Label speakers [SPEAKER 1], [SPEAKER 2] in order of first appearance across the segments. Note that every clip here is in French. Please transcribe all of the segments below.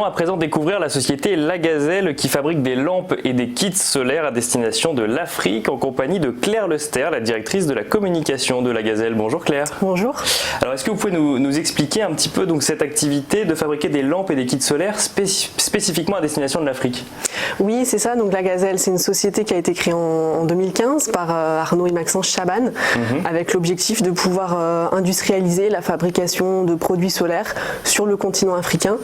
[SPEAKER 1] à présent découvrir la société La Gazelle qui fabrique des lampes et des kits solaires à destination de l'Afrique en compagnie de Claire Lester, la directrice de la communication de La Gazelle. Bonjour Claire.
[SPEAKER 2] Bonjour.
[SPEAKER 1] Alors est-ce que vous pouvez nous expliquer un petit peu donc, cette activité de fabriquer des lampes et des kits solaires spécifiquement à destination de l'Afrique?
[SPEAKER 2] Oui, c'est ça. Donc La Gazelle, c'est une société qui a été créée en 2015 par Arnaud et Maxence Chaban avec l'objectif de pouvoir industrialiser la fabrication de produits solaires sur le continent africain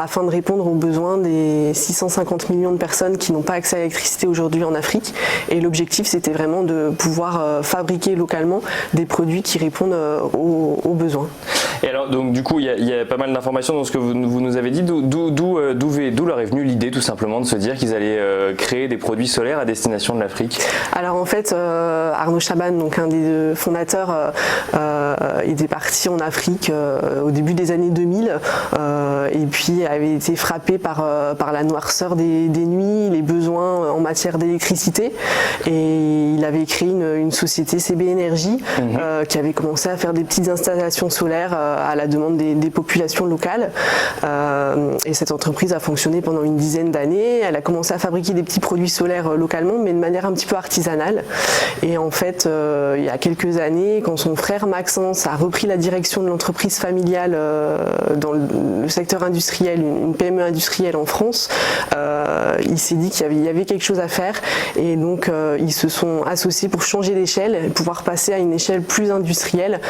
[SPEAKER 2] afin de répondre aux besoins des 650 millions de personnes qui n'ont pas accès à l'électricité aujourd'hui en Afrique. Et l'objectif, c'était vraiment de pouvoir fabriquer localement des produits qui répondent aux besoins.
[SPEAKER 1] Et alors, donc du coup, il y a pas mal d'informations dans ce que vous nous avez dit. D'où leur est venue l'idée, tout simplement, de se dire qu'ils allaient créer des produits solaires à destination de l'Afrique?
[SPEAKER 2] Alors en fait, Arnaud Chaban, donc un des deux fondateurs, était parti en Afrique au début des années 2000 et puis avait été frappé par la noirceur des nuits, les besoins en matière d'électricité, et il avait créé une société CB Énergie qui avait commencé à faire des petites installations solaires à la demande des populations locales, et cette entreprise a fonctionné pendant une dizaine d'années. Elle a commencé à fabriquer des petits produits solaires localement, mais de manière un petit peu artisanale. Et en fait, il y a quelques années, quand son frère Maxence a repris la direction de l'entreprise familiale dans le secteur industriel, une PME industrielle en France, il s'est dit qu'il y avait quelque chose à faire, et donc ils se sont associés pour changer d'échelle et pouvoir passer à une échelle plus industrielle,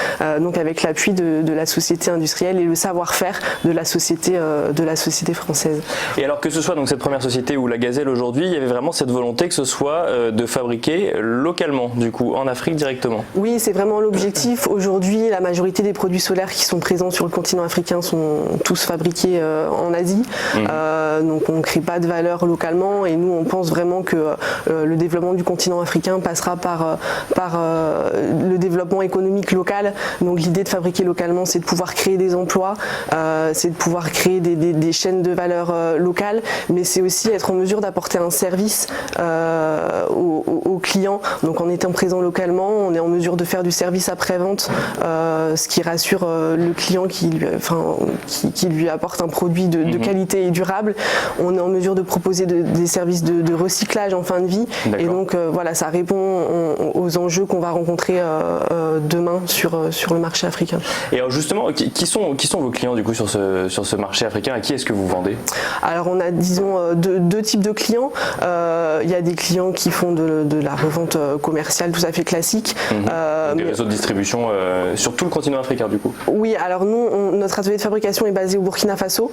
[SPEAKER 2] donc avec l'appui de la société industrielle et le savoir-faire de la société française.
[SPEAKER 1] Et alors que ce soit donc cette première société ou La Gazelle aujourd'hui, il y avait vraiment cette volonté que ce soit de fabriquer localement, du coup, en Afrique directement?
[SPEAKER 2] Oui, c'est vraiment l'objectif. Aujourd'hui, la majorité des produits solaires qui sont présents sur le continent africain sont tous fabriqués en Asie. Donc on ne crée pas de valeur localement, et nous on pense vraiment que le développement du continent africain passera par le développement économique local. Donc l'idée de fabriquer localement, c'est de pouvoir créer des emplois, c'est de pouvoir créer des chaînes de valeur locales, mais c'est aussi être en mesure d'apporter un service aux clients. Donc en étant présent localement, on est en mesure de faire du service après-vente, ce qui rassure le client qui lui apporte un produit de qualité et durable. On est en mesure de proposer des services de recyclage en fin de vie. Et donc voilà, ça répond aux enjeux qu'on va rencontrer demain sur le marché africain.
[SPEAKER 1] Et alors justement, qui sont vos clients du coup sur ce marché africain? À qui est-ce que vous vendez?
[SPEAKER 2] Alors on a disons deux types de clients. Il y a des clients qui font de la revente commerciale tout à fait classique.
[SPEAKER 1] Des réseaux de distribution sur tout le continent africain du coup?
[SPEAKER 2] Oui, alors nous, notre atelier de fabrication est basé au Burkina Faso.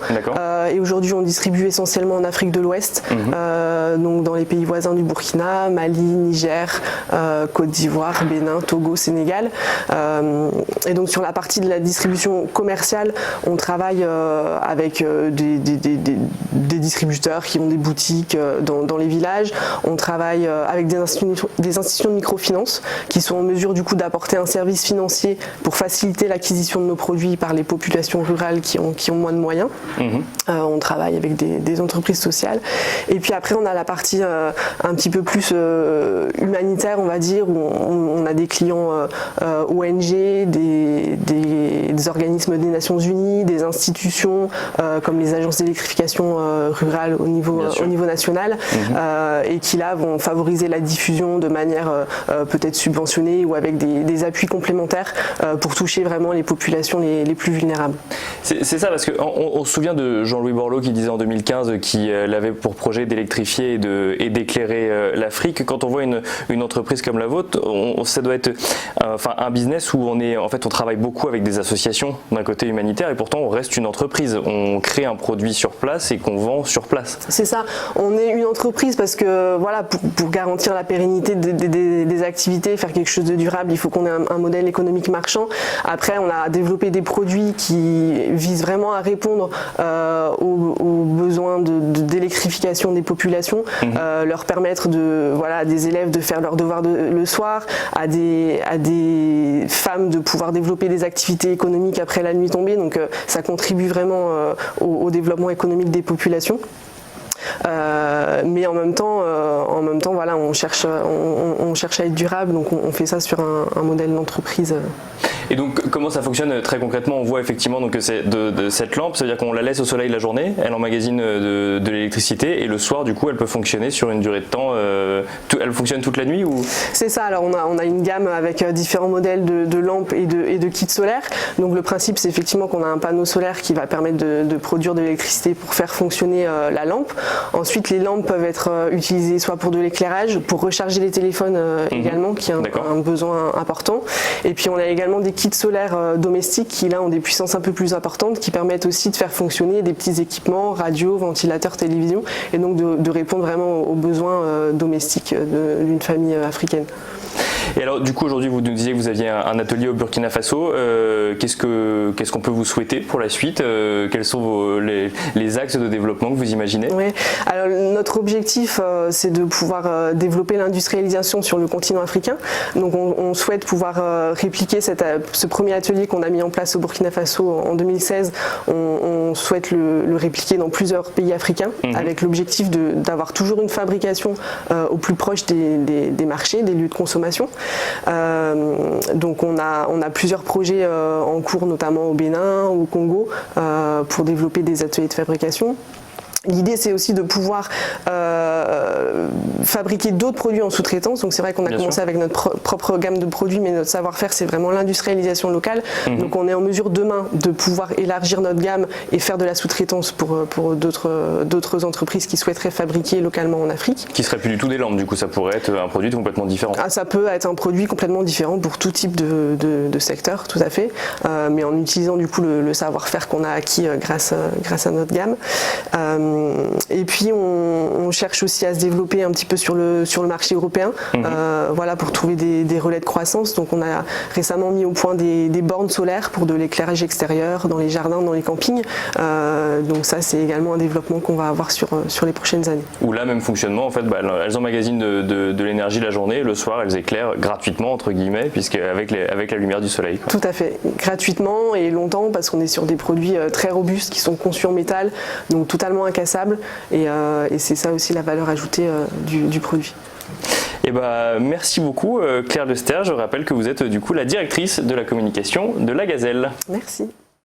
[SPEAKER 2] Et aujourd'hui on distribue essentiellement en Afrique de l'Ouest, donc dans les pays voisins du Burkina, Mali, Niger, Côte d'Ivoire, Bénin, Togo, Sénégal. Et donc sur la partie de la distribution commerciale, on travaille avec des distributeurs qui ont des boutiques dans les villages. On travaille avec des institutions de microfinance qui sont en mesure du coup d'apporter un service financier pour faciliter l'acquisition de nos produits par les populations rurales qui ont moins de moyens. On travaille avec des entreprises sociales. Et puis après on a la partie un petit peu plus humanitaire, on va dire, où on a des clients ONG, des organismes des Nations Unies, des institutions comme les agences d'électrification rurale au niveau national, et qui là vont favoriser la diffusion de manière peut-être subventionnée ou avec des appuis complémentaires pour toucher vraiment les populations les plus vulnérables.
[SPEAKER 1] C'est ça, parce qu'on se souvient de Jean-Louis Borloo qui disait en 2015 qu'il avait pour projet d'électrifier et d'éclairer l'Afrique. Quand on voit une entreprise comme la vôtre, ça doit être un business où on travaille beaucoup avec des associations d'un côté humanitaire, et pourtant on reste une entreprise. On crée un produit sur place et qu'on vend sur place.
[SPEAKER 2] C'est ça, on est une entreprise parce que voilà, pour garantir la pérennité des activités, faire quelque chose de durable, il faut qu'on ait un modèle économique marchand. Après, on a développé des produits qui visent vraiment à répondre aux besoins d'électrification des populations, leur permettre à des élèves de faire leurs devoirs le soir, à des femmes de pouvoir développer des activités économiques après la nuit tombée. Donc ça contribue vraiment au développement économique des populations. Mais en même temps, voilà, on cherche à être durable, donc on fait ça sur un modèle d'entreprise.
[SPEAKER 1] Et donc comment ça fonctionne très concrètement? On voit effectivement donc, de cette lampe, c'est-à-dire qu'on la laisse au soleil la journée, elle emmagasine de l'électricité et le soir du coup elle peut fonctionner sur une durée de temps, elle fonctionne toute la nuit ou?
[SPEAKER 2] C'est ça, alors on a une gamme avec différents modèles de lampes et de kits solaires. Donc le principe c'est effectivement qu'on a un panneau solaire qui va permettre de produire de l'électricité pour faire fonctionner la lampe. Ensuite les lampes peuvent être utilisées soit pour de l'éclairage, pour recharger les téléphones également, qui est un besoin important. Et puis on a également des kits solaires domestiques qui là ont des puissances un peu plus importantes, qui permettent aussi de faire fonctionner des petits équipements, radio, ventilateurs, télévision, et donc de répondre vraiment aux besoins domestiques d'une famille africaine.
[SPEAKER 1] Et alors du coup aujourd'hui vous nous disiez que vous aviez un atelier au Burkina Faso, qu'est-ce qu'on peut vous souhaiter pour la suite, quels sont les axes de développement que vous imaginez?
[SPEAKER 2] Oui, alors notre objectif c'est de pouvoir développer l'industrialisation sur le continent africain, donc on souhaite pouvoir répliquer ce premier atelier qu'on a mis en place au Burkina Faso en 2016, on souhaite le répliquer dans plusieurs pays africains avec l'objectif d'avoir toujours une fabrication au plus proche des marchés, des lieux de consommation. Donc on a plusieurs projets en cours, notamment au Bénin, au Congo, pour développer des ateliers de fabrication. L'idée c'est aussi de pouvoir fabriquer d'autres produits en sous-traitance, donc c'est vrai qu'on a commencé avec notre propre gamme de produits, mais notre savoir-faire c'est vraiment l'industrialisation locale, donc on est en mesure demain de pouvoir élargir notre gamme et faire de la sous-traitance pour d'autres entreprises qui souhaiteraient fabriquer localement en Afrique.
[SPEAKER 1] Qui serait plus du tout des lampes, du coup ça pourrait être un produit complètement différent.
[SPEAKER 2] Ça peut être un produit complètement différent pour tout type de secteur, tout à fait, mais en utilisant du coup le savoir-faire qu'on a acquis grâce à notre gamme. Et puis on cherche aussi à se développer un petit peu sur le marché européen, voilà, pour trouver des relais de croissance. Donc on a récemment mis au point des bornes solaires pour de l'éclairage extérieur dans les jardins, dans les campings. Donc ça c'est également un développement qu'on va avoir sur les prochaines années.
[SPEAKER 1] Où là même fonctionnement en fait, elles emmagasinent de l'énergie la journée, le soir elles éclairent gratuitement entre guillemets, puisque avec la lumière du soleil.
[SPEAKER 2] Tout à fait, gratuitement et longtemps, parce qu'on est sur des produits très robustes qui sont conçus en métal, donc totalement incassables, et c'est ça aussi la valeur ajoutée du produit.
[SPEAKER 1] Et merci beaucoup Claire Lester, je rappelle que vous êtes du coup la directrice de la communication de La Gazelle.
[SPEAKER 2] Merci.